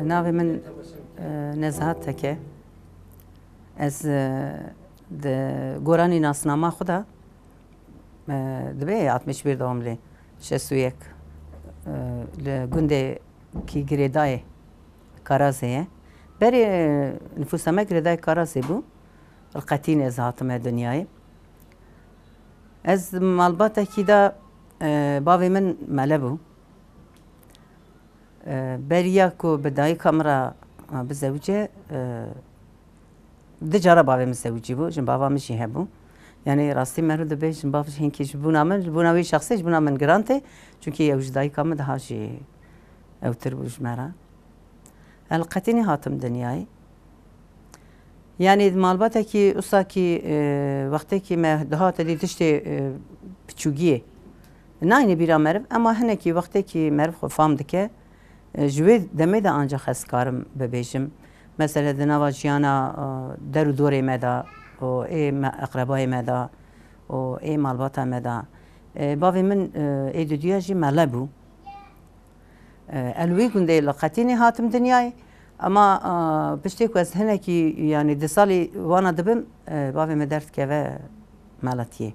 ناوی من نزهت تکه از گورانی ناسنامه خدا دبی 61 دوام لی 61 لگنده کی گریدای کارازیه بری نفوسمه گریدای کارازی بو القتین از هاتم دنیای از مالبات کی دا باوی من ملبو بریا کو بدای کامرا بزوجه دجارا باوی مزوجی بو جن باوا مشی هبو یعنی راستی مرو دبی جن باوش هنکی جبونا من جبوناوی شخصی جبونا من گرانته چونکی اوجدای کام ده هاشی اوتر بوش مرا القتینی هاتم دنیای یعنی مالبات کی اصلا کی وقتی کی ما ده تدی تشتی بچوگیه نه بیرا مرف اما هنه کی وقتی کی مرف خو فهم دکه جوی دمی دا آنجا خسکارم ببیشم مثلا دنوا جیانا در دوره مدا و ای اقربای مدا و ای مالباتا مدا باوی من ای دنیا جی ملبو الوی گنده لقتینی هاتم دنیای اما پشتی که از هنه کی یعنی ده سالی وانا دبم باوی مدرد که و ملتیه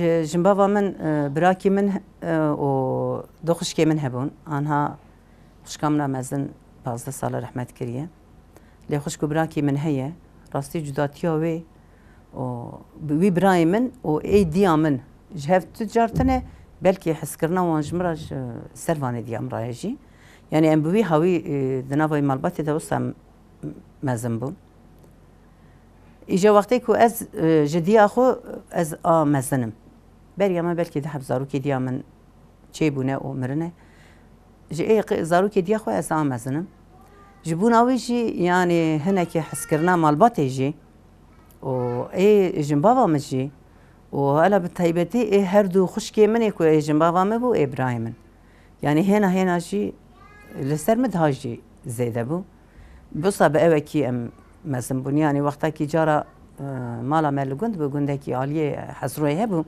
جنبابا من براكي من و دوخشكي من هبون آنها خشكامنا مزن 15 سال رحمت كريه لي خشكو براكي من هي راستي جداتيا وي و وي براي من و اي ديا من جهف تجارتنا بلكي حس كرنا وانجمراج سرفان ديا مرايجي يعني ام بوي هاوي دنافاي مالباتي دوسا مزن بون اجا وقتی کو از جدی اخو از مزنم بریا ما بلکه ده زاروکی دیا من چه بونه او مرنه جی زاروکی دیا خو از مزنم جبوناوی جی یعنی هنه که حس کرنا مالباتی جی و ای جنباوا مجی و الا بتایبتی ای هر دو خوشکی منی کو ای جنباوا مبو ابراهیم یعنی هنا جی لسر مدهاجی زیده بو بصا به کی ام مثلا بنیانی وقتا کی جارا مالا ملگوند به گونده کی عالیه حضروی هبو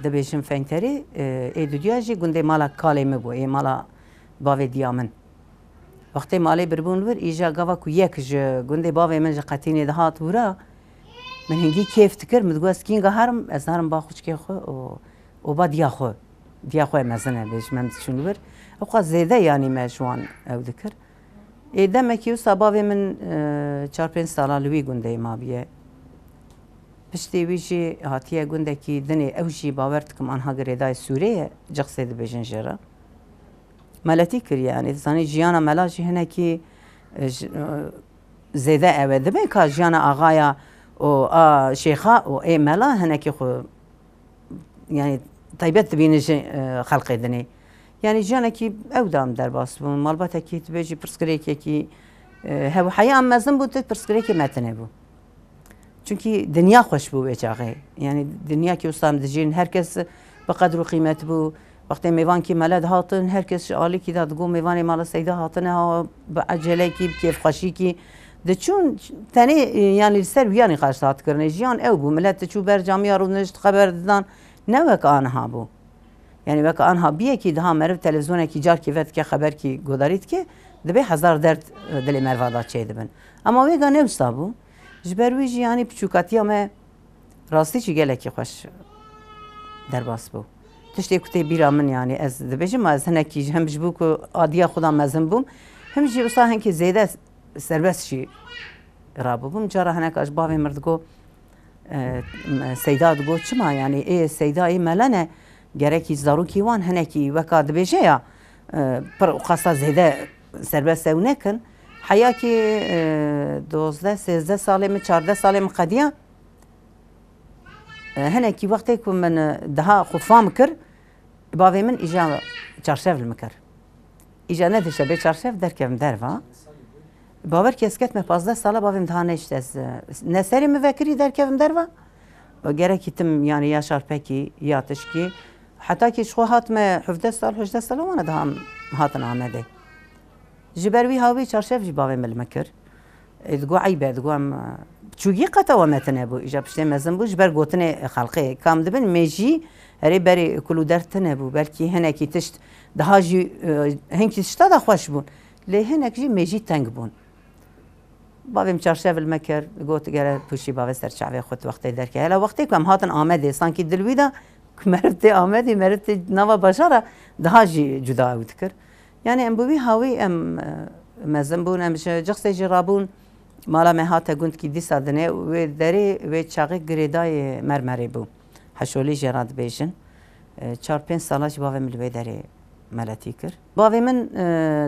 دبیشم فنتری ای دنیا جی گونده مالا کالی مبو ای مالا باوی دیامن وقتی مالی بربون ور ایجا گاوا کو یک ج گونده باوی من قطینی دهات ورا من هنگی کیف تکر مدگوس کینگا هرم از هرم با خوش کی خو و با دیا خو مزنه بیش من شون ور او زیده یعنی ما شوان او ذکر دمکی و سبابی من 4-5 ساله لوی گنده ما بیه پشتی ویجی هاتیه گنده کی دنی اوجی باورد کم آنها گریدای سوریه جقصه ده بیجن جرا ملتی کری یعنی زانی جیانا ملاجی هنه کی زیده اوه دبین که جیانا آغایا و شیخا و ای ملا هنه کی خو یعنی طیبت دبینه خلقی دنی يعني جانا كي أودام درباس مالباتا كي تبيجي برسكريكي كي هو حياة مازن بوت برسكريكي ما تنبو چونكي دنيا خوش بو بيجاغي يعني دنيا كي وصام دجين هركس بقدر قيمة بو وقت ميوان كي مالد هاتن هركس عالي كي دا تقول ميوان مال سيدا هاتنها بعجلة كي بكيف خشي كي دچون تاني يعني السر يعني قاشات كرني جيان أو بو ملت تشو برجام يارو نجت خبر دان نوك آنها بو يعني وقت آنها بیه کی ده مرد تلویزیون کی جار کی وقت که خبر کی گذارید که دبی هزار درد دل مروادات چه دبن اما وی گانه مستابو جبرویجی یعنی پچوکاتی ما راستی چی گله کی خوش در باس بو تشتی کتی بیرا من یعنی از دبیجم ما از هنه کی هم جبو کو آدیا خدا مزن بوم هم جی اصلا هنکی زیده سربست شی رابو بوم جارا هنه کاش باوی مردگو سیداد گو چما یعنی ای سیدا ای ملنه گرکی زاروکی وان هنکی وکاد بیشه یا پر قصه زیده سربست او نکن حیا کی 12-13 ساله من 14 ساله من قدیا هنکی وقتی که من ده خفام کر باوی من ایجا چارشف المکر ایجا ندشه به چارشف درکم دروا باور که اسکت من 15 ساله باویم ده نشت از نسری مفکری درکم دروا و گرکی تم یعنی یا شارپکی یا تشکی حتى كي شخو هات ما 17 سال 18 سال وانا دهم هاتنا عمده جبروي هاوي چارشف جباوي ملمكر تقو عيبه تقو ام چوگی قطع ومتنه بو ایجا پشته مزن بو جبر گوتنه خلقه کام دبن میجی هری بری کلو درتنه بو بلکی هنکی تشت دهاجی هنکی تشتا دا خوش بون لی هنک جی میجی تنگ بون باویم چارشاول مکر گوت گره پوشی باوی سر چاوی خود وقتی در که هلا وقتی که هم هاتن آمده سانکی دلویدا مرد آمدی مرد نوا بشاره ده جی جدا اوت کر یعنی ام بوی هاوی ام مزن بون ام جخس جرابون مالا مهات گوند کی دیسا دنه و دری و چاقی گریدای مرمری بو حشولی جراد بیشن 4-5 سالش باویم لوی دری ملتی کر باوی من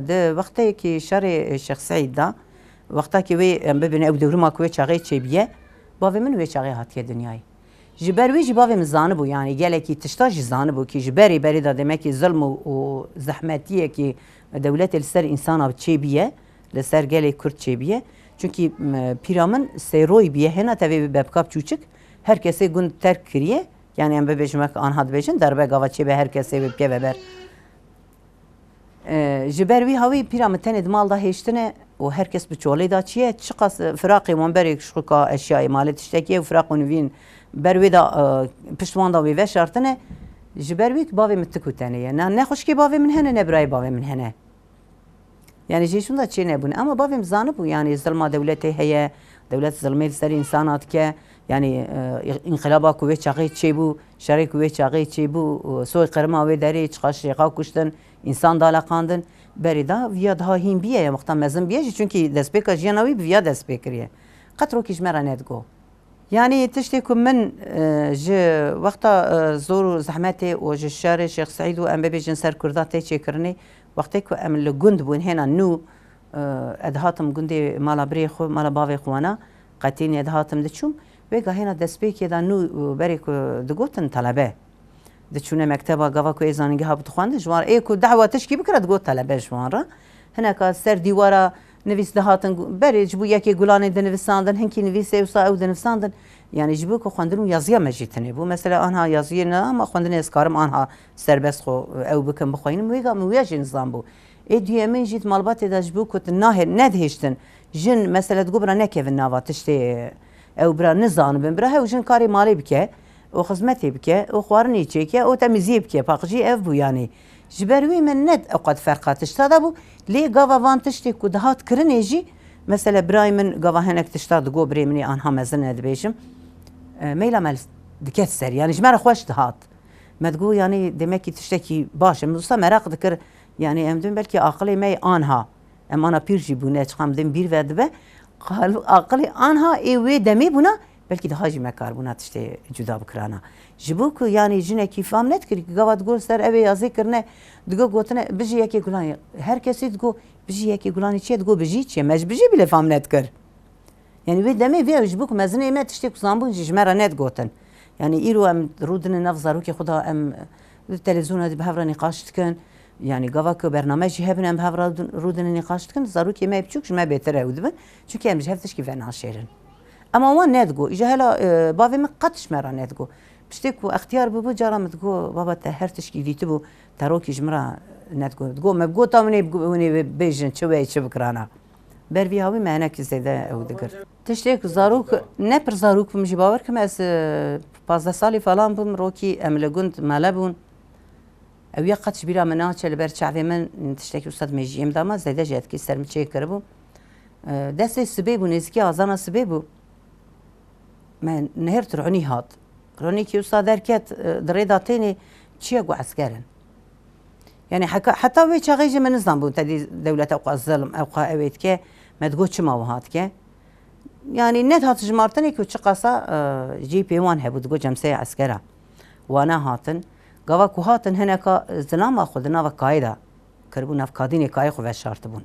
ده وقتی که شر شیخ سعید دا وقتا که وی ببینه او دورما کوی چاقی چی بیه باوی من وی چاقی هاتیه دنیای جبر وی باوی من زانبو یعنی گله کی تشتا زانبو کی جبری بری دا دمکی ظلم و زحمتیه کی دولت لسر انسان چی بیه لسر گله کرد چی بیه چونکی پیرامن سیروی بیه هنا تبی ببکاب چوچک هر کسی گون ترک کریه yani em bebejmek anhat bejin derbe gava çi be her kese bebke beber ji ber wî hawî pîra min tenê di mal da hêştine û herkes bi çolê da çiye çiqas firaqê wan berê şixuka eşyayê malê tiştekî ye û firaq wan nivîn ber wê da pişt wan da wê veşartine ji ber wî bavê min tik û tenê ye ne xweşkê bavê min hene ne birayê bavê min hene yani jî şûn da çê nebûne ama bavê min zanibû yani zilma dewletê heye dewlet zilmê li ser însanan dike yani انقلابا کوی چاقی چی بو شری کوی چاقی چی بو سوی قرما و دری چقاش شیقا کشتن انسان دالا قاندن بريدا ويا ده هیم بیه یا مختم مزن بیه چونکی دست بکر جناوی ويا دست بکریه قطرو کیش مرا ندگو يعني تشتكم من ج وقتا زور زحمتي وج الشارع الشيخ سعيد وام بيجي جنسر كرداتي تشكرني وقتك ام الجند بون هنا نو ادهاتم جندي مالا بريخو مالا بافي خوانا قتين ادهاتم دچوم وگه هنا دسپیک یه دانو بری که دگوتن طلبه دچونه مکتبا گاوا کو ایزانگی ها بتخوانده جوار ای کو دعوتش کی بکرد گوت طلبه جوار هنا کا سر دیوارا نویس دهاتن بری جبو یکی گلان دنویساندن هنکی نویسه وسا او دنویساندن yani جبو کو خواندن yazıya مجیتنه bu mesela anha yazıya ne ama خواندن اسکارم anha serbest خو او بکن بخوینم ویگا مویاج نظام بو ای دیه من جیت مالبات دا جبو کو نه ندهشتن جن mesela گبرا نکوین نواتشته او برا نزان بن برا هوجن کاری مالی بکه و خدمتی بکه و خوارنی چیکه و تمیزی بکه پاقجی اف بو yani جبروی من ند اوقات فرقاتش تا بو لی گاوا وانتشتی کو دهات کرنیجی mesela برای من گاوا هنک تشتا دگو بری منی آنها مزن ندبیشم میلا مل دکت سر yani جمر خوش دهات مدگو yani demek ki tişteki başım usta merak dikir yani emdim belki aklı mey anha emana pirji bu ne çıkamdım bir verdi akıllı anha evi demi buna belki daha cime kar buna işte cüda bıkrana jibu ku yani jine ki fam net ki gavat göster eve yazı kirne digo gotne biji yeki gulan herkesi digo biji yeki gulan içe digo biji içe mecbiji bile fam net kir yani ve demi ve jibu ku mezne emet işte kuzambun jimera net goten yani iru em rudne nafzaru ki khuda em televizyona di bhavra niqash tken yani gavak برنامج هبنم بهفرا رودن نقاش کن ضرور که ما بچوکش ما بهتره ودبن چون که امروز هفتش که فنا شیرن اما وان ندگو اجا هلا باوی من قطش مرا ندگو بشتكو اختيار بو جرا متگو بابا تهرتش کی دیت بو تروکی جمرا ندگو دگو مبگو تامنی بگونی بیجن چوی چه بکرانا بر وی هاوی معنی کی زده او دگر تشتك زاروک نه پر زاروک مجی باور کم از 15 سالی فلان بم روکی املگوند ملبون او یا قطش بیرا مناچه لبر چعوی من تشتکی استاد مجیم داما زیده جهت کی سرم چه کربو دست سبیبو نزکی آزانا سبیبو من نهر ترعنی هات رونی کی استاد درکت دریداتینی چیه گو عسکرن يعني حتى وي شغيجي من نظام بو تدي دولة اوقا الظلم اوقا اويت كي ما تقول شما وهات كي يعني نت هات جمارتني كو تشقاسا جي بي 1 هبو تقول جمسي عسكرة وانا هاتن قوا كو هاتن هناك زلام اخذ ناف قايده كربو ناف كاديني كاي خو شرط بون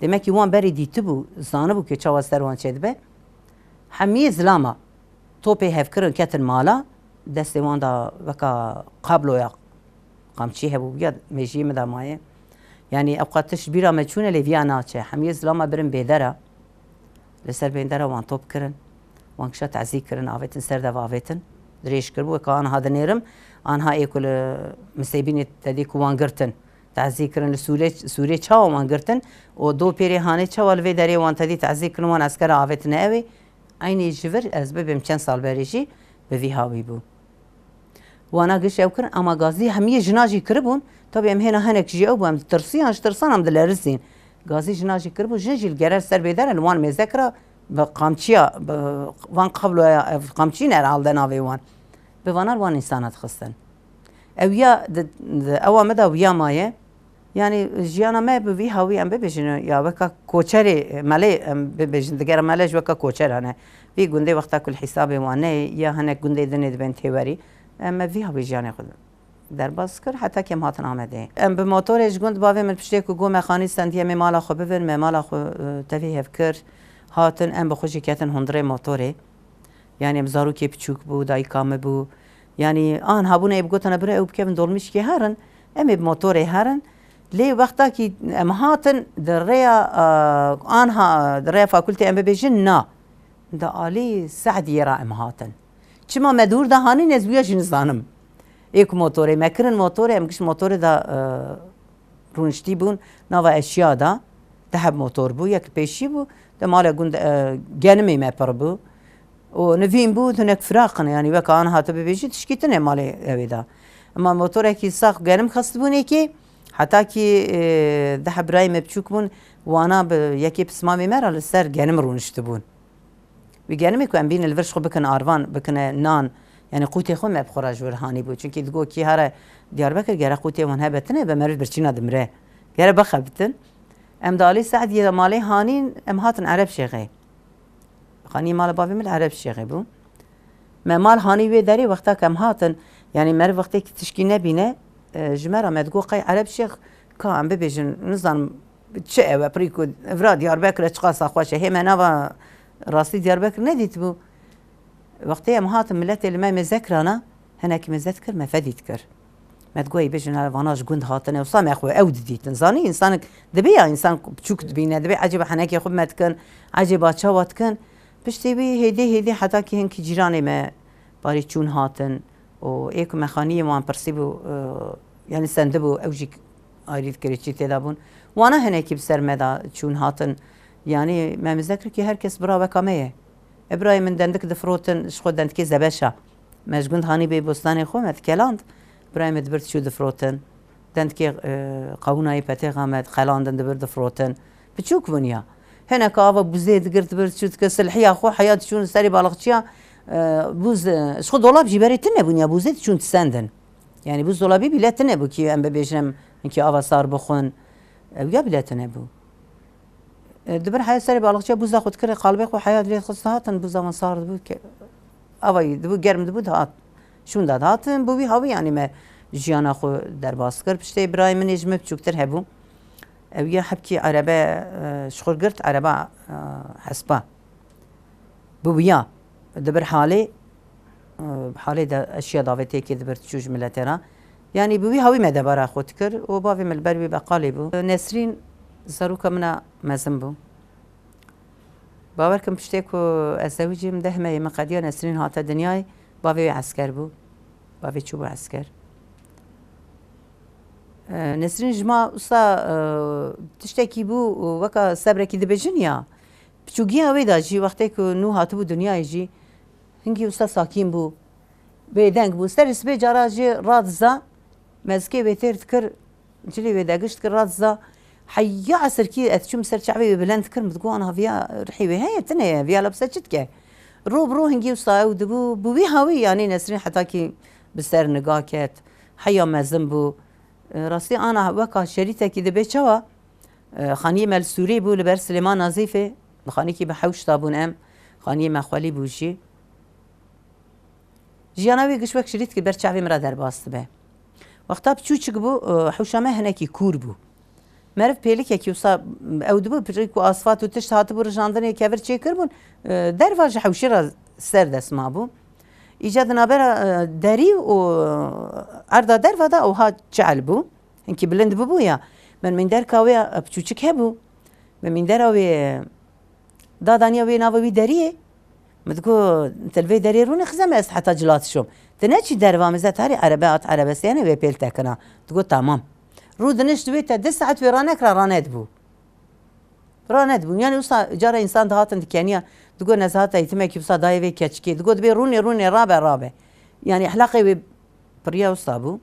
demek يوان بري ديتبو زانبو كي چاوستر وان چدبه حمي زلاما توبي هفكرن كتن مالا دست وان دا وكا قبلو يا قامچی هبو بیاد میجی مدامایه یعنی اوقاتش بیرا مچونه لیویانا چه حميه زلاما برن بیدره لسر بیدره وان توپ کرن وان کشا تعزیق کرن آویتن سر دو آویتن دریش کربو که آنها دنیرم آنها ایکل مسیبینی تدیک وان گرتن تعزیق کرن لسوری چاو وان گرتن و دو پیری هانه چاو الوی داری وان تدی تعزیق کرن وان اسکر آویتن اوی اینی جور از ببیم چند سال بریجی به وی هاوی بو وانا قش او كرن اما غازي هميه جناجي كربون طبعا ام هنا هنك جي او ام ترسيان ترسان ام دلارسين gazî jina jî kiribû jin jî gerer ser bêderin wan mêzekira bi qamçiya van qabloya ev qamçî herhalde navê wan bi vanar wan însana dixistin ew ya ewa me da wiya maye yani jiyana me bi vî hawî em bibêjin ya weka koçerê melê em bibêjin digera melê ji weka koçer hene vî gundê wexta ku li hîsabê wan neyê ya hinek gundê dinê dibên têwerî em me vî hawî jiyanê xwe derbas kir heta kem hatin Amedê em bi motorê ji gund bavê min piştê ku got me xanî stendiye me mala xwe bibin me mala xwe tevî hev kir hatin em bi xwe jî ketin hundirê motorê yani em zarokê piçûk bû dayîka me bû yani an hebûne bi gotin bire ew bikevin dolmîşkê herin em ê bi motorê herin lê wexta kî em hatin di rêya anha di rêya fakûltê em bibêjin na di alî Sediyê ra em hatin çima me dûr da hanîn ez wiya jî nizanim ê ku motorê me kirin motorê em giş motorê da rûniştî bûn nava eşya da deheb motor bû yek pêşî bû di mala gund genimê me pir bû û nivîn bû hinek firaqin yani weka an hate bibêjî tişkî tune malê evê da ama motorekî sax genim xestibûnekê heta kî deheb birayê me biçûk bûn wana bi yekê pismamê me ra li ser genim rûniştibûn wî genimê ku em bînin li vir ji xwe bikin arvan bikine nan yani qûtê xwe me bixwara ji wir hanî bû çunkî digot kî here Diyarbekir gere qûtê wan hebe tune be meriv birçîna dimire gere bixebitin em di alî Sediyê de malê hanîn em hatin Erebşêxê xanî mala bavê min li Erebşêxê bû me mal hanî wê derê wexta ku em hatin yani meriv wextê tişkî nebîne ji me re me digot qey Erebşêx ka em bibêjin nizanim çi ew e pirî ku evra Diyarbekirê çi qasa xweş e hê me nava rastî Diyarbekir nedîtibû wextê em hatin milletê li me mêzekirana hinekî mêzet kir me fedî dikir me digot bêjin vana ji gund hatine wisa me xwe ew didîtin zanî însanek dibe ya însan piçûk dibîne dibe ecêba henekê xwe me dikin ecêba çawa dikin piştî wî hêdî hêdî heta kî hinkî cîranê me barî çûn hatin û ê ku me xaniyê wan pirsîbû yani sendibû ew jî ayrî dikirê çî têda bûn wana hinekî bi ser me da çûn hatin yani me mêzekir kî herkes bira weka me ye e birayê min dendik difirotin ji xwe dendikê zebeşa me ji gund hanî bê bostanê xwe me dikeland birayê me dibir çû difirotin dendikê qewûnayê petêxa me xelandin dibir difirotin piçûk bûn ya hinek ava bûzê digir dibir çû dikir silhiya xwe heya diçûn serê balıqçıya bûz ji xwe dolab jî berê tune bûn ya bûzê diçûn tisendin yani bûz dolabî bîle tune bû kî em bibêjin hinkî ava sar bixwin ew ya bîle tune bû dibir heya serê balıqçıya bûza xwe dikir qalbê xwe heya dilê xist hatin bûza wan sar dibû avayî dibû germ dibû dihat şûn da hatin bû wî hawî yani me jiyana xwe derbas kir piştê birayê min ê ji me biçûktir hebû ew ya hepkî erebe şixur girt ereba hespa bû wiya dibir halê de eşya davetiyekê dibir çû ji milletê ra yani bû wî hawî me debara xwe dikir û bavê min li ber wî beqalê bû Nesrîn zaroka min a mezin bû bawer kim piştê ku ez zewicîm 10 meyê min qediya Nesrîn hate dinyayê bavê wê esker bû bavê çû bû esker Nesrîn ji ma wisa tiştekî bû weka sebrekî dibêjin ya piçûgiya wê da jî wextê ku nû hatibû dinyayê jî hinkî wisa sakîn bû bêdeng bû serê sibê cara jî radiza mezikê wê têr dikir cilê wê de gişt kir radiza heya esirkî ez çûm ser çavê wê bilend kirim digot ana viya rihî wê heye tune ye viya lebse çi dike rû bi rû hinkî wisa ew dibû bû wî hawî yani Nesrîn heta kî bi ser niga ket heya mezin bû rastî ana weka şerîtekî dibe çawa xaniyê me li Sûriyê bû li ber Silêman Nazîfê bi xanîkî bi hewş dabûn em xaniyê me xwelî bû jî jiyana wê giş wek şerît kir ber çavê min ra derbas dibe wexta piçûçik bû hewşa me hinekî kûr bû meriv pêlikekî wisa ew dibû pirî ku asfalt û tişt hatibû rijandinê kevir çêkirbûn derva ji hewşê ra ser desma bû îca di navbera derî û erda derva da ewha çeel bû hinkî bilind bibû ya min mînderka wê piçûçik hebû min mîndera wê dadaniya wê nava wî deriyê min digot til vê derê rûnê xize me ez heta cilatişom tu neçî derva min zet herî erebe hat erebesiyanê wê pêl tekina digot tamam rû dinişt wê te 10 saet wê ranekira ranedbû ranedbûn yani wisa cara însan dihatin dikeniya digot ez hata îtimekî wisa dayê wê keçikê digot dibê rûnê rabe yani ehlaqê wê piriya wisa bû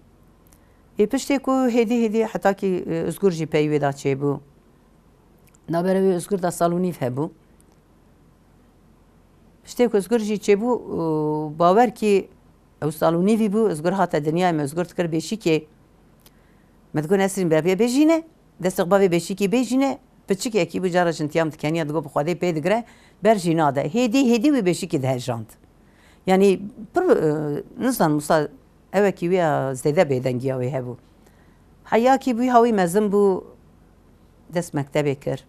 ê piştê ku hêdî hêdî heta kî zgur jî peyî wê da çêbû نابراوی ازگر دا سالونیف هبو پشتی که ازگر جی چه بو باور که او سالونیفی بو ازگر هات دنیای ما ازگر تکر بیشی که مدگو نسرین برابی بیجینه دست اقباوی بیشی که بیجینه پچی که اکی بجارا جنتیام تکنیه دگو بخواده پیدگره برجینا ده هدی وی بیشی که ده جاند یعنی پر نزان مسا اوه کی وی زیده بیدنگی اوی هبو حیا کی بوی هاوی مزن بو دست مکتبه کر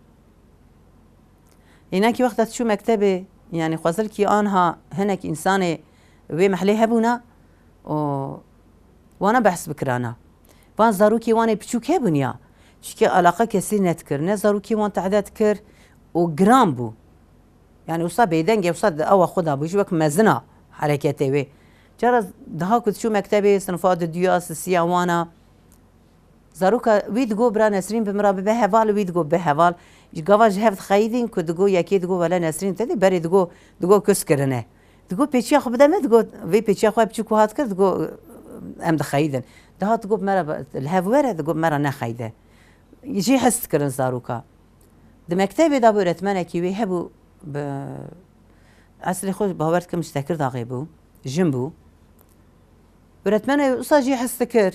اینا کی وقت شو مکتبه يعني خوازل كي آنها هناك إنسان وي محلي هبونا وانا بحث بكرانا وان زاروكي وانا بچوك هبونيا شكي علاقة كسي نتكر نه زاروكي وان تعداد كر وجرام بو يعني وصا بيدنجي وصا أو خدا بو جوك مزنا حركاتي وي جرى دها كنت شو مكتبي صنفات الدياس السياوانا زاروكا ويدغو برا نسرين بمرا بهوال ويدغو بهوال جواج هفت خايدين كدغو يكيد دغو ولا نسرين تدي بري دغو كسكرنه دغو بيچيا خو بدمه دغو وي بيچيا خو بچكو هات كر دغو ام دخايدن ده دغو مرا الهفوره دغو مرا نخايده يجي حس كرن زاروكا د مكتبي دا بورتمنه كي وي هبو ب اصلي خو باورت كم مشتكر داغيبو جنبو بورتمنه صاجي حس كر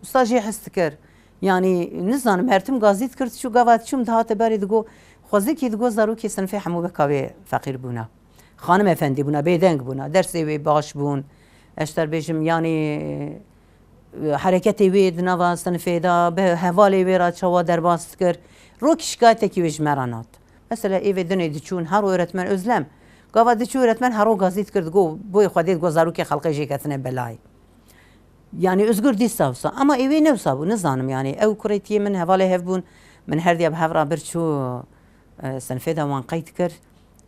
استاجي حستكر يعني نزان مرتم غازيت كرت شو قوات شو مدهات باري دغو خوزي كي دغو زاروكي سنفي حمو بكاوي فقير بونا خانم افندي بونا بيدنگ بونا درسي وي باش بون اشتر بيجم يعني حركتي وي دنوا سنفي دا به حوالي وي را چوا درباست كر روك شکایت کی وج مرانات مثلا ايوه دني دچون هر öğretmen özlem قوات دچو öğretmen هرو غازيت كرت گو بو خديت گو زاروكي خلقي جيكتنه بلاي يعني ازgur ديساوسا اما ايوي نوسابو نزانم يعني او كريتي من هفالي هفبون من هردي بهفرا برشو سنفيدا وان قيت كر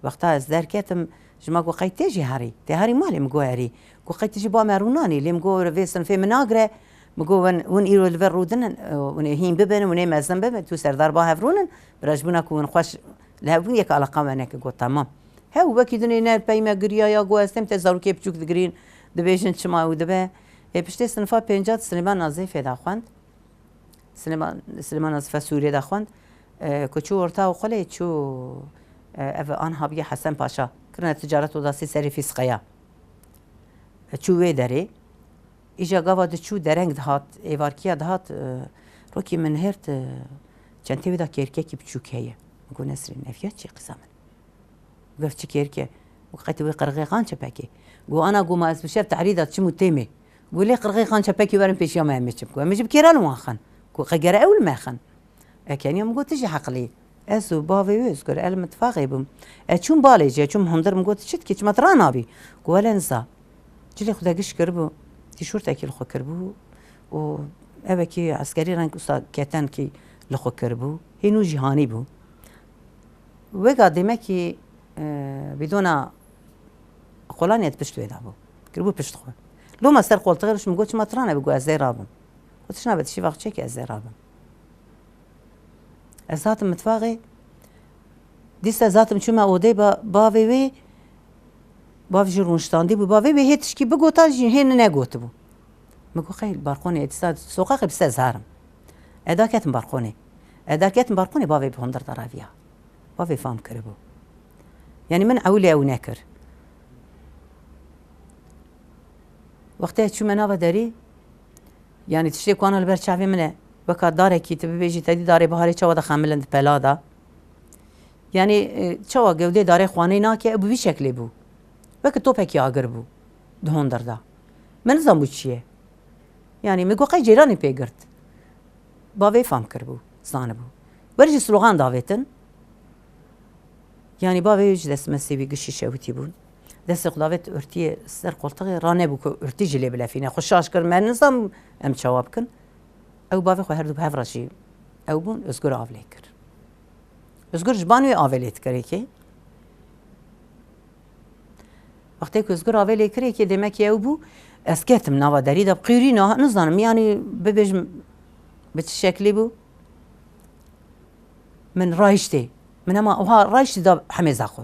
وقتها ازدار كاتم جما قو قيت تيجي هاري تي هاري مالي مقو هاري قو قيت تيجي با ماروناني اللي مقو رفي سنفي مناقرة مقو ون ايرو الفر رودن ون هين ببن ون مازن ببن تو سردار با هفرونن براجبونا كون خوش لهبون يك علاقة منك قو تمام هاو بكي دني نار بايما قريا يا قو استم تزارو كي بچوك دقرين دبيجن شما ودبه پشتی صنفا پنجات سلیمان نازیف داخوند سلیمان نازیف سوریه داخوند کچو ورتا و خلی چو اف آنها بی حسن پاشا کرن تجارت و داسی سری فسقیا چو وی داره ایجا گاوا چو درنگ دهات ایوارکیا دهات روکی من هرت چنتی ودا کرکه کی بچوکیه گو نسرین نفیات چی قسامن گفت چی کرکه وقتی وی قرقیقان چپکی گو انا گو ما از بشر تعریضات چی متیمه قولي قرقي خان شبكي ورم بيش يوم امشي بكو امشي بكيران واخن كو قجرا اول ما خن كان يوم قلت تجي حقلي اسو بافي يذكر ال متفاقي بم اتشوم باليجي اتشوم هندر مقوت شت كيش مطران ابي قول انسى جلي خدا قش كربو تيشورت اكل خو كربو و ابكي عسكري رانك استاد كتان كي لخو كربو هينو جهاني بو وقادمكي بدون قولانيت بشتو يدابو كربو بشتخو لو ما سر قلت غيرش مقولش ما ترانا بقول ازاي رابم قلت شنو بدي شي وقت شيك ازاي رابم ازات متفاغي ديس ازات شو ما اودي باوي وي باوي جرونشتاندي باوي وي هيتش كي بقوتا هين نغوت بو مكو خيل بارقوني اتساد سوقا قبس زهرم اداكت بارقوني باوي بهندر طرافيا باوي فام كربو يعني من اولي او ناكر وقتی چون منو داری یعنی تشتی کانال بر چاوی منه وقت داره کی تو بیجی تدی داره بهاری چوا د خاملند پلادا یعنی چوا گوده داره خانه نا که ابو شکلی بو وقت تو پکی آگر بو دهون دردا من زنبو چیه یعنی میگو قی جیرانی پیگرد باوی فهم کر بو زانه بو برجی سلوغان داویتن یعنی باوی وجد اسم سیبی گشی شوتی بون دست قلابت ارتی سر قلتقی رانه بو که ارتی جلی بلافینه خوشاش کر من نظام ام جواب کن او باوی خو هر دو به راشی او بون ازگر آولی کر ازگر جبانوی آولیت کری که وقتی که ازگر آولی کری که دمک او بو اسکتم نوا داری دب قیری نه نزانم یعنی ببیجم به شکلی بو من رایشتی من اما اوها رایشتی دب حمیزه خو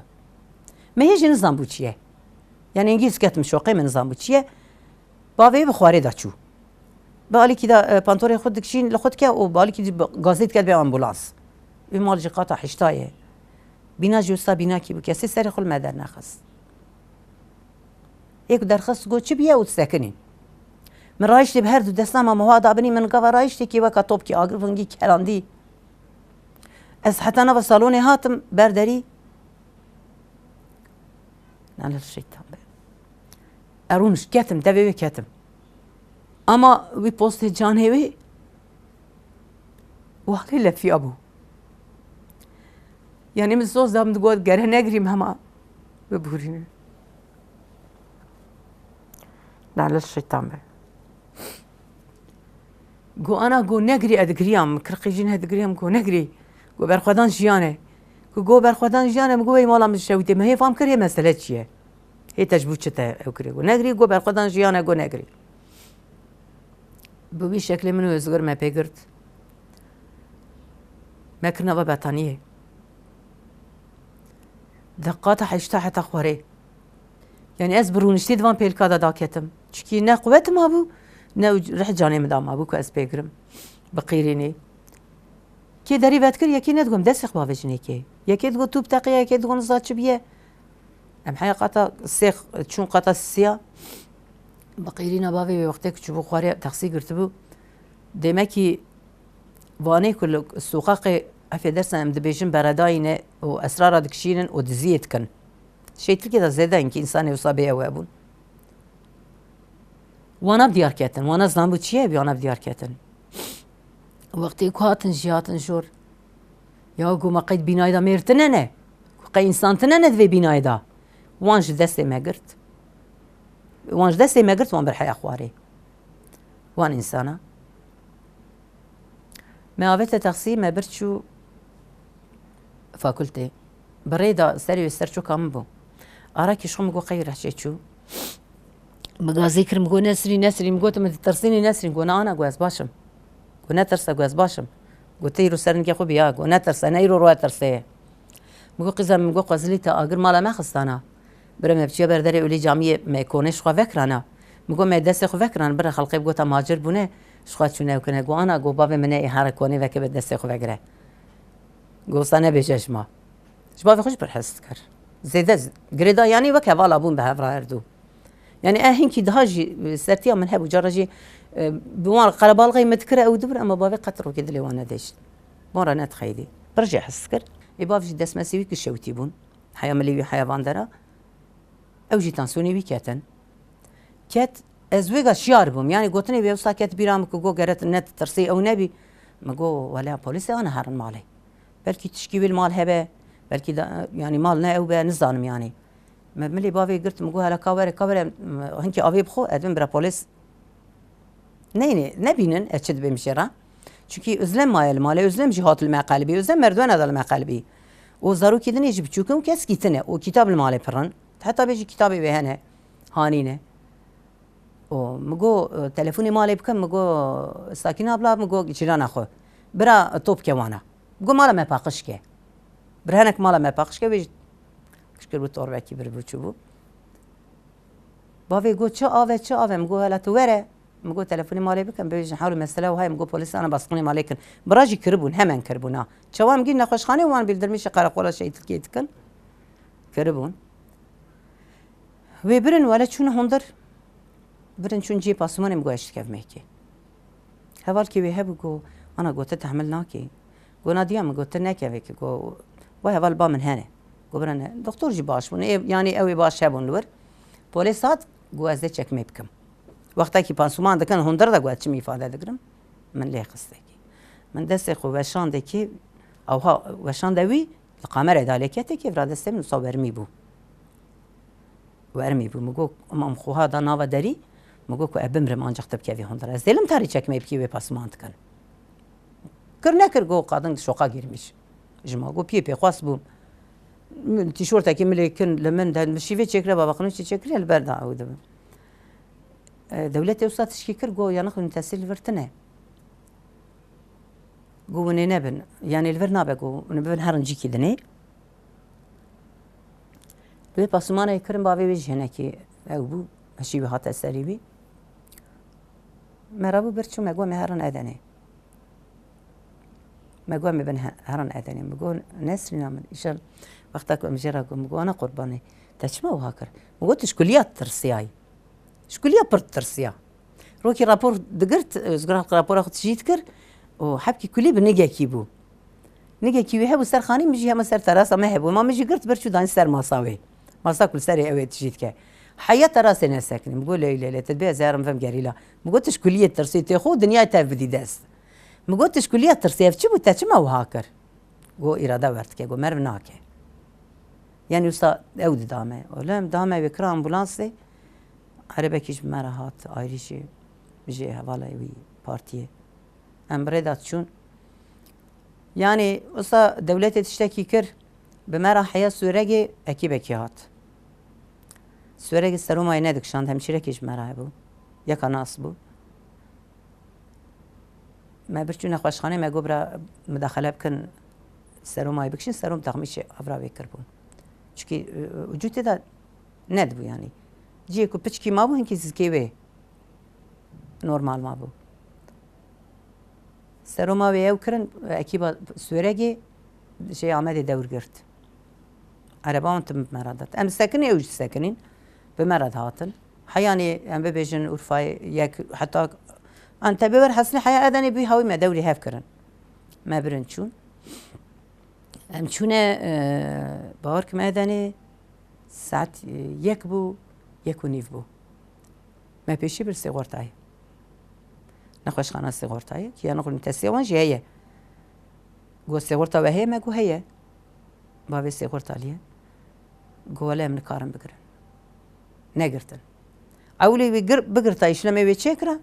ما هیچ نظام بو چیه يعني انجلس كاتم شوقي من نظام بوتشيه باوي بخواري داتشو بالي كده بانتوري خد دكشين لخد كده وبالي كده غازيت كده بامبولانس مال جی قاطع حشتایه بینا جوستا بینا کی بو کسی سر خل مدر نخست یک درخواست گو چی بیه او سکنین من رایشتی به هر دو دستم اما هوا دابنی من قوا رایشتی کی وقت توپ کی آگر ونگی کلاندی از حتی نو سالون هاتم برداری نال الشيطان ارونش کتم دوی کتم اما وی پست جان هیوی واقعی لفی ابو یعنی من سوز دام دگود گره نگریم همه ببورینه نال الشيطان گو انا گو نگری ادگریم کرقی جن ادگریم گو نگری گو برخودان جیانه گو برخودان جیانه مگو ای مالا مشویتی مهی فهم کریه مسئله چیه هی تجبو چته او کری گو نگری گو برخودان جیانه گو نگری بوی شکل منو ازگر ما پیگرد ما کرنا با بطانیه دقات حشتا حتا خواره يعني از برونشتی دوان پیلکا دا کتم چکی نه قوت ما بو نه رح جاني مدام ابو كاس بيجرم بقيريني كي داري باتكر يكي ندقم دسخ بافجني كي يكي تقول توب تقيا يكي تقول نزات شبيه ام حي قطا السيخ تشون قطا السيا بقيرينا بافي وقتك تشوفو خواري تخسي قرتبو ديماكي واني كل السوقاقي افي درسنا ام دبيجن برداينه واسرار دكشينن ودزيت كن شيء كده زياده انك انسان يصابي او ابون وانا بديار كاتن وانا زنان بو چيه بي وانا بديار كاتن وقتی که هاتن جیاتن جور یا گو ما قید بینای دا میرتنه نه قید انسان تنه نه دوی بینای دا وانج دسته مگرد وانج دسته مگرد وان برحی اخواری وان انسانا ما آویت تقصیر ما برچو فاکولته بريدا سري وسرچو كام بو اراكي شو مگو قير حشيچو مگا ذكر مگو نسري مگو تم ترسيني نسري مگو انا گواز باشم گو نترس گواز باشم گو تيرو سرنگي خو بيا گو نترس انا يرو رو ترسه مگو قزم مگو قزليتا اگر مالا ما خستانا برم بچي بردري اولي جامعه ما كونش خو فكرنا مگو ما دست خو فكران بر خلقي بگو تا ماجر بونه شخوا چونه کنه گو انا گو باب مني حركوني وك بدست خو فكره گو سنه بجشما شباب خوش برحس كر زيدا قريدا يعني وكا والا بون بهفرا اردو يعني هنكي دهاجي سرتيا من هبو جرجي بوان قربال غي مذكره او دبر اما بابي قطرو كده لي وانا ديش مورا نتخيدي برجع حسكر يباف جي دسمه سيوي كشوتي بون حيا مليوي حيا باندرا او جي تانسوني بكاتن كات ازويغا شيار بوم يعني قوتني بيوسا كات بيرام كو قرت النت ترسي او نبي ما جو ولا بوليس انا هرن مالي بلكي تشكي المال هبه بلكي يعني مالنا او نزانم يعني ملي بافي قلت مقول هلا كاور هنكي ابي بخو ادم برا بوليس نيني نبينن اتشد بمشيرا چونكي ازلم مالي ازلم جهات المقالبي ازلم مردون هذا المقالبي وزارو كدن يجي بتشوكم كاس كيتنا وكتاب المالي برن حتى بيجي كتابي بهنا هانينه ومقو تليفوني مالي بكم مقو ساكنه بلا مقو جيران اخو برا توب كوانا مقو مالا ما باقش كي برهنك مالا ما باقش كي بيجي كشكر بتور بكي بربوچو بافي قو چه آوه مقو هلا توره مقو تلفوني مالي بكم بيجي نحاول مسألة وهاي مقو بوليس انا بسقني مالكن براجي كربون همن كربونا چوام گين نخوش خانه وان بيلدرميش قرقولا شيء تلكيتكن كربون وبرن ولا چون هندر برن چون جي پاسمان مقو اشتكف ميكي هوال كي بيهبو قو انا قوت تحمل ناكي قو ناديا مقو تنكي فيك قو وای اول با من هنه گبرن دکتر جی باش بون یعنی اوی باش هبون لور پلیسات گوازده چک میبکم وقتی که پانسومان دکن هندر دا گواد چی میفاده دگرم من لی قصده کی من دست خو وشانده کی او ها وشانده وی القمر دالکیته کی فرا دست من صبر میبو ورمی بو مگو امام خو هذا ناوا داری مگو کو ابم رم انجختب کی هندر از دلم تاری چک میبکی و پاسمان دکن کرنکر گو قادن شوقا گیرمیش جماعو بي خاص بو تيشورت كي ملي كن لمن ده مشي في تشكر بابا قنوش تشكر البرد عود دولتي وصلت تشكر جو يا ناخذ تسهيل الفرتنه جو نبن يعني الفرنابه جو نبن هرنجي كدني بي باسمانه يكرم بابي بيجي هناكي او بو مشي بهات السريبي مرابو برچو مگو مهرن ادنه مگو می بن هران ادنی مگو نسرین من ایشان وقتا که مجرا مگو انا قربانی تچما و هاکر مگو تشکلیات ترسیای شکلیات پر ترسیا روکی راپور دگرت زگر راپور خود جیت کر و حبکی کلی بنگه کی بو نگه کی هبو سر خانی میجی هم سر تراس ما هبو ما میجی گرت برچو دان سر ماساوی ماسا کل سر اوی تجیت که حياة راس انا ساكن بقول لا تتبع زهر فهم قاريلا ما قلتش كلية ترسيت خو دنيا تبدي داس ما قلتش كلية ترسيت شو بتاعش ما وهاكر جو إرادة ورتك جو مرب ناكه يعني وصا أود دامه ولا دامه بكرة أمبولانسي عربة كيش مرهات آيريشي بيجي هوالا وي بارتيه أمبريدات شون يعني وصا دولتي تشتكي كر بمرة حياة سورجي أكيد بكيات سورج سرومای ندکشاند همچی رکیش مراه بو یک ناس بو ما برچو نخوشخانه ما گبرا مداخله بکن سرومای بکشین سروم تغمیش افرا بکر بون چکی وجود دا ند بو یعنی جی کو پچکی ما بو هنکی زکیوه نورمال ما بو سروما و یو کرن اکیبا سورجی شی آمده دور گرد عربان تم مرادت ام ساکنی اوج ساکنین بمرض هاتن حياني ام ببيجن ورفاي يك حتى انت بور حسني حياه ادني بي هاوي ما دوري هفكرن ما برنشون ام شونه باورك ما ادني ساعت يكبو يكونيف بو ما بيشي بالصغورتاي نخوش خانه صغورتاي كي نقول نتسيوان جي هي جو صغورتا وهي ما جو هي بابي صغورتا ليه جواله من كارم بقرن نگرتن اولی بگرتا ایشلمه وی چکره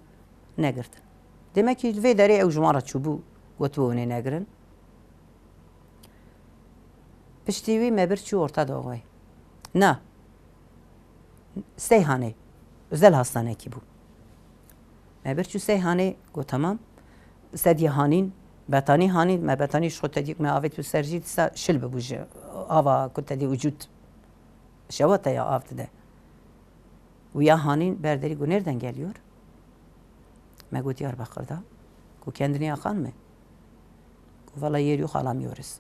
نگرتن demek ki ve deri ev jumara çubu gotuvune negrin piştivi me bir çu orta doğay na seyhane özel hastane ki bu me bir çu seyhane go tamam sediye hanin betani hanin me betani şu tedik me avet serjit sa şilbe bu ava kutedi vücut şevata ya avtede ويا هانين بردري قو نردن geliyor ما قلت Diyarbakır'da قو kendini yakan mı قو والله yeri yok alamıyoruz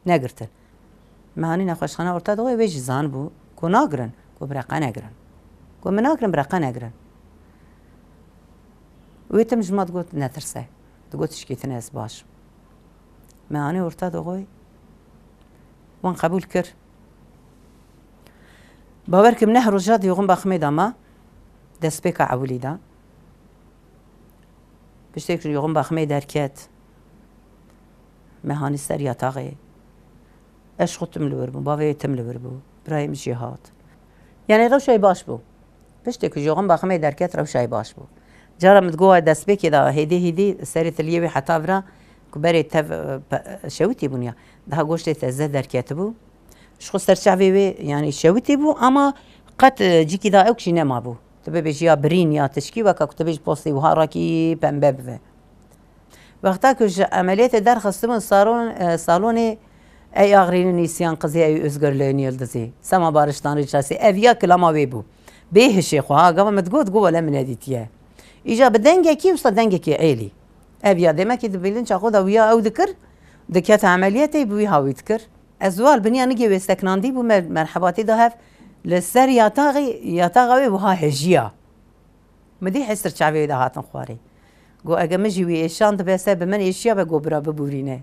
نگرتن ما هانين نخوشخانه ortada ve cizan bu قو ناگرن قو برقا نگرن قو مناگرن برقا نگرن ويتم جمعت قلت نترسه قلت شكيتنا از باش ما هاني ortada وان قبول كر باوركم نهر الجاد يغم بخميدا ما دسبيكا عوليدا بشتيك يغم بخميدا ركات مهاني سريا تاغي اش خطم لوربو باوي تم لوربو برايم جهاد يعني روشاي باش بو بشتيك يغم بخميدا ركات روشاي باش بو جارة متقوى دسبيكي دا هيدي سريت اليوي حتى فرا كبري تف شوتي بنيا ده قوشتي تزد ركات بو شخو سرچاوی وی یعنی شویتی بو اما قط جیکی دا اوکشی نما بو تبه بیش یا برین یا تشکی و که تبهش پاستی و هاراکی پنبه بوه وقتا که عملیات در خستمون سالون ای آغرین نیسیان قضیه ای özgürlüğünü yıldızı sama barıştan ricası evya klama ve bu behişi خواه قام متقود قوة لمن اديتيه اجا بدنگه کی وسط دنگه کی عیلی evya demek ki bilin çağı da ويا او ذكر دكات عملياتي بوي هاوي ذكر ازوال بنيا نجي وستكناندي بو مرحباتي ده هف لسر ياتاغي وها هجيا مدي حسر شعبي ده هاتن خواري جو اگه مجي وي اشان بس بمن اشيا بگو برا ببورينه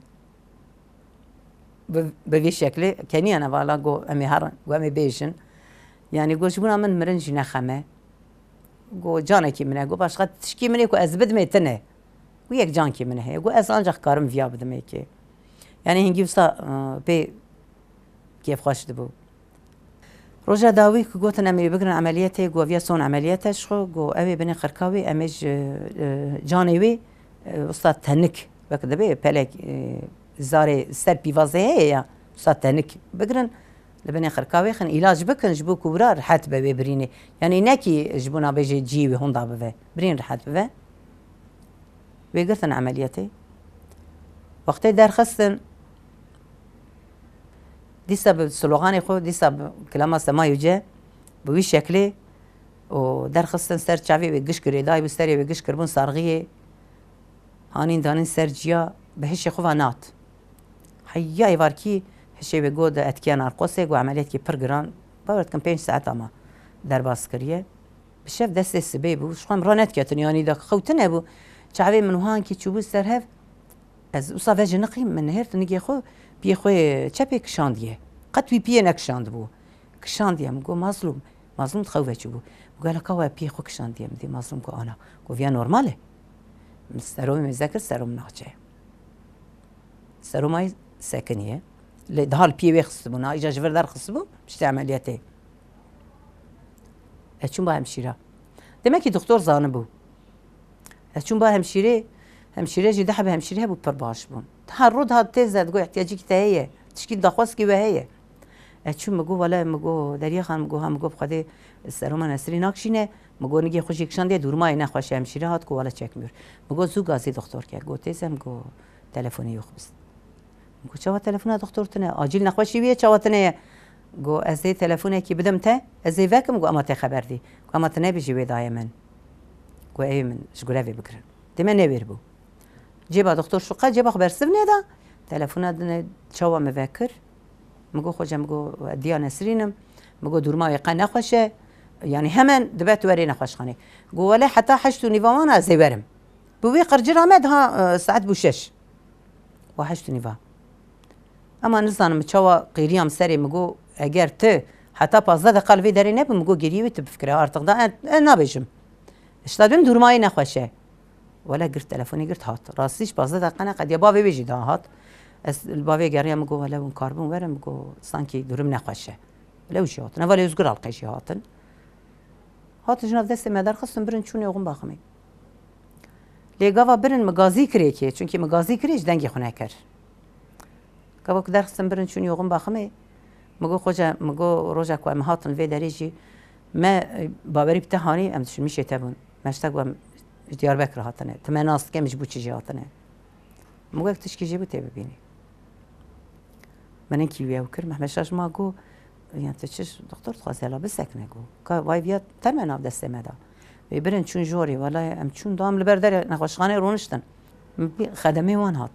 بوي شكل كني انا والا جو امي هرن جو امي بيجن يعني جو شبونا من مرنج نخمه جو جانكي منه جو باشقه تشكي مني كو ازبد ميتنه ويك جانكي منه جو اسانجا كارم فيا بدميكي يعني هنجي وسا بي كيف خوش دبو رجع داوي كقولنا مي بقرن عملياته جو فيا صون عملياته شو جو أبي بني خركاوي أمج جانيوي وسط تنك بكده بي بلك زاري سر بيفازه يا وسط تنك بقرن لبني خركاوي خن علاج بكن جبو كبرى رحت ببي بريني يعني ناكي جبونا بيجي جيوي هون ضابه برين رحت ببي بيقرن عملياته وقتی در خستن دیسا به سلوغانی خود دیسا کلام سمایوجه به وی شکلی و در خستن سر چاوی به گش کری دای بستری به گش کربون سارغیه هانین دانین سرجیا به هیچ خواه نات حیا ایوار کی هیچ به گود اتکیان ارقصه و عملیات کی پرگران باورد کم 5 ساعت اما در باز کریه بشف دست سبی بو شخم رانت کتن یعنی دا خوتنه بو چاوی من هان کی چوبو سرهف از اصلا جنقی من هرت نگی خو بی خو چپی کشاندیه قد بی نکشاند بو کشاندیم گو مظلوم تخوفه چوبو قال كوا بي خوك شانديم دي مظلوم كو انا كو فيا نورمالي مستروم مذاكر سروم ناچه سرومای ساكنيه لدهال بي ويخصبونا اجا جبر دار خصبو مش عملياته اچون با همشيره demek ki doktor zanı bu اچون با همشيره جي دحب همشيره بو پر باش بون تحرد هاد تزد گو احتياجي كتايه تشكيل دخواست کی وهيه اچون مگو ولا مگو دریا خان مگو هم مگو بخاطر سروم نسری ناکشینه مگو نگی خوشی کشانده دورمای نخواشه همشیره هات کو ولا چکمیر مگو زو گازی دکتر که گو تیزم گو تلفنی یخ بس مگو چوا تلفن دکتر تنه عاجل نخوشی بیه چوا تنه گو از تلفنی کی بدم ته از وکم گو اما ته خبر دی گو اما تنه بیجی ودای من گو ای من شغله بکر دم نویر بو جيبا دكتور شقه جيبا خبر سبني دا تلفون چوا مفكر مگو خوجم مگو دیا نسرینم مگو دورما یقین نخوشه يعني همن دبت وري نخوش خانه گو ولا حتى حشتو نيفامان از برم بوي قرجر آمد ها ساعت بوشش و حشتو نيفا اما نزانم چوا قيريام سري مگو اگر ته حتى 15 دقیقه وی داری نبم مگو گریوی تو بفکره ارتق دا نبیشم اشتادم دورمای نخوشه ولا قرت تلفوني قرت هات راستيش 15 دقيقه انا قد يا بابي بيجي دا هات البابي قال يا مقو ولا كاربون ورم مقو سانكي درم نخشه ولا وش هات انا ولا يزقر القيش هات جناب دست مدار خصم برن چون يغم باخمي ليغاوا برن مغازي كريكي چونكي مغازي كريج دنگي خونه كر گاوا كدر خصم برن چون يغم باخمي مقو خوجا مقو روجا كو ام هاتن في دريجي ما بابري بتهاني ام تشن مشي تبون مشتاق Diyarbakır hatane. Temel nasıl kemiş bu çiğ hatane. Muğak tişkici bu tebe bini. Benim kiviye ukir Mehmet Şaşma go yani tişkiş doktor txazela bisek ne go. Ka vay viyat temel av destemeda. Ve birin çun jori vallahi em çun dam liberdar nexweşxane roniştin. Xedemê wan hat.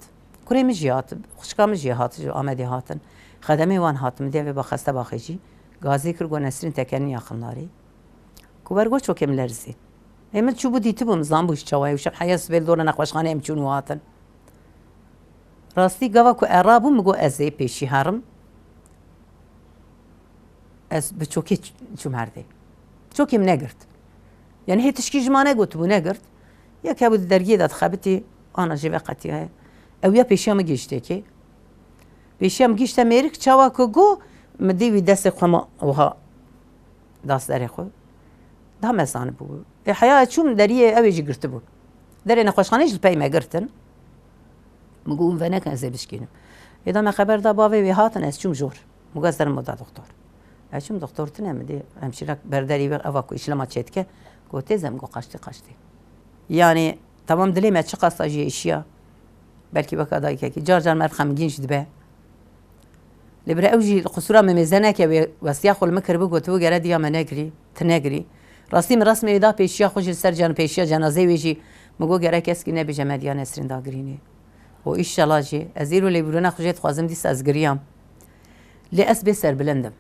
Kurê min jî hat. Xuşka min jî hat Amedê hatin. Xedemê wan hat min devê ba xeste baxê jî gazê kir got Nesrîn tekerîn yaxinlarî. Ku bergo çok em lerzî. Emin çubu ditibum zambûş çawayê wişek heya sibêl dora nexweşxanê em çûn û hatin. Rastî gava ku erabûm min got ez ê pêşî herim. Ez bi çokê çûm herdê. Çokê min negirt. Yani hê tişkî ji ma negotibû negirt. Yek hebû di dergiyê de dixebitî ana jê ve qetî heye. Ew ya pêşiya min gihîştekê. Pêşiya min gihîşte mêrik çawa ku got min dî wî destê xwe ma wiha dastberê xwe. Daha me zanibû. Heya çûm deriyê ew ê jî girtibû. Derê nexweşxanê ji pey me girtin. Min got ve nekin ez ê bişkînim. Êda me xeber da bavê wê hatin ez çûm jor. Min got ez derim da doktor. Ez çûm doktor tune min dê hemşîrek berderî we eva ku îşlema çêdike got têze min got qaçtî. Yani tamam dilê me çi qasa jî îşiya. Belkî weka dayîkekî car me xemgîn jî dibe. Li bir ew jî qusura me mêze neke wê westiya xwe li min kiribû gotibû gere diya me negirî, tu negirî. Rastî min rasmê wê da pêşiya xwe ji ser pêşiya cenazeyê wê jî min got gerek keskî nebêje me diya Nesrîn dagirînê. û îşallah jî ez êro lêbîrûna xwe jê dixwazim dîsa ez giriyam. Lê ez bê serbilind im.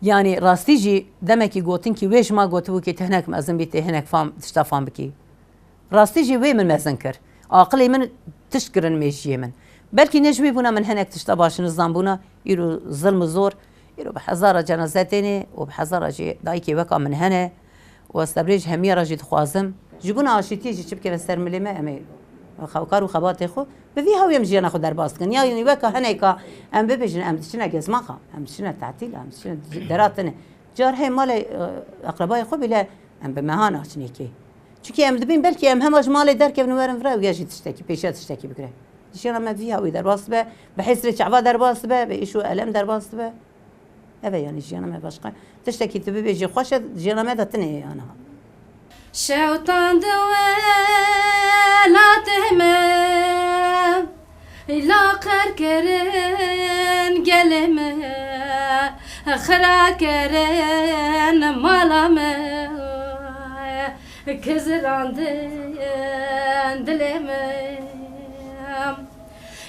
Yani rastî jî demekî gotin kî wê ji ma gotibû kê hinek mezin bî tê hinek fam tişta fam bikî. Rastî jî wê min mezin kir. Aqilê min tişt kirin mêjiyê min. Belkî ne ji wê bûna min hinek tişta başini zanbûna îro zilm zor. îro bi hezara cenaze têne û bi hezara jî dayîkê weka min hene û ez tebrê ji hemiyara jî dixwazim ji bûna aşîtiyê jî çi bikeve ser milê me em ê xewkar û xebatê xwe bi vî hewê em jiyana xwe derbas dikin yanî weka hineka em bibêjin em diçine gezmaxa em diçine tetîl em diçine dera tune car hey malê eqrebayê xwe bîle em bi mehana çinêkê çunkî em dibîn belkî em hema ji malê derkevin werin vir ew ya jî tiştekî pêşiya tiştekî bigire jiyana me vî hewê derbas dibe bi hêsrê çava derbas dibe bi îş û elem derbas dibe ev yani jiyana me başqa tiştekî tu bibêjî xweş e jiyana me de tune yani شوطان دوالاتهم لا قركرن قلم خراكرن مالم kızrandın dilime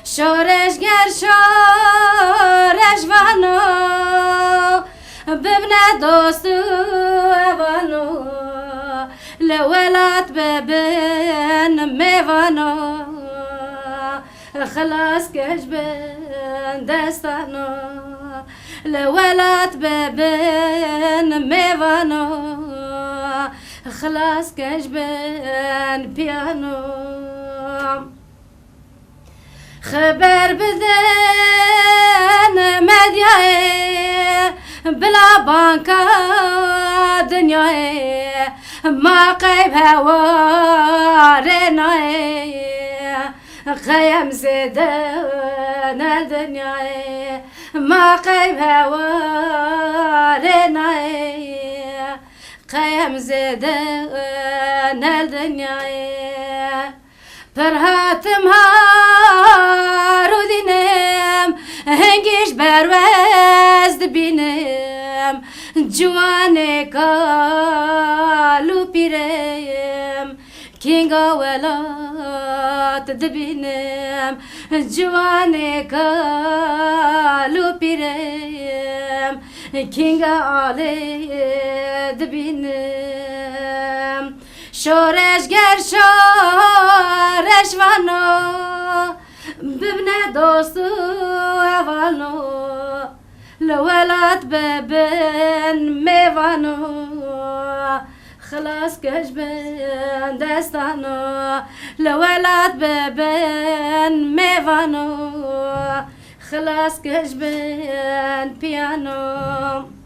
şoreş ger şoreş vano bibne dostu evano لولات ببن ميفانو خلاص كجبن دستانو لولات ببن ميفانو خلاص كجبن بيانو خبر بدن مدياي بلا بانكا دنياي ما قيب هوارنا خيم زيدان الدنيا ما قيب هوارنا خيم زيدان الدنيا برهاتم هارو دينم هنگيش برواز دبينم جواني قالو بيرم كينغا ولات دبينم جواني قالو بيرم كينغا علي دبينم شورش گر شورش وانو ببنه دوستو اوالو لولات ببن ميوانو خلاص كجبن دستانو لولات ببن ميوانو خلاص كجبن بيانو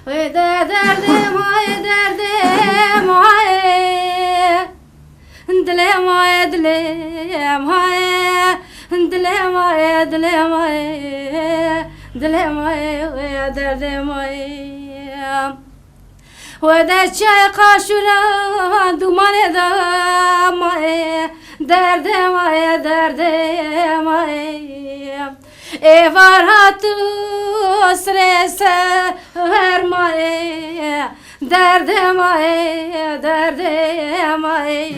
ويدا دردم وي دردم وي دلم وي دلم وي دلم وي دلم وي دلم وي دردم وي ودا چای قاشورا دومان دام وي دردم وي دردم وي ایوار هاتو سرس هر مای درد مای درد مای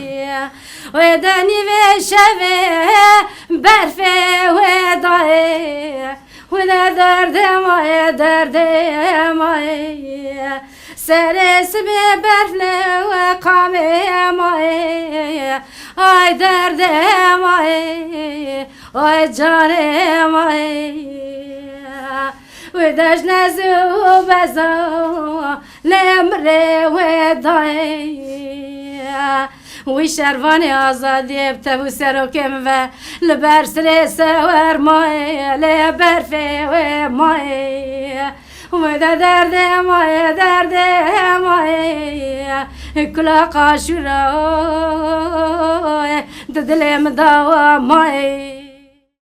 و دنی و شوه برف و دای و درد مای درد مای سرس به برف و قام مای ay derdem ay ay canım ay ve dejnezu beza lemre ve day ve şervani azadiyep tebu serokem ve leber strese ver may leber fe ve may ve derdem ay derdem ay kula kaşura دلم دوا مای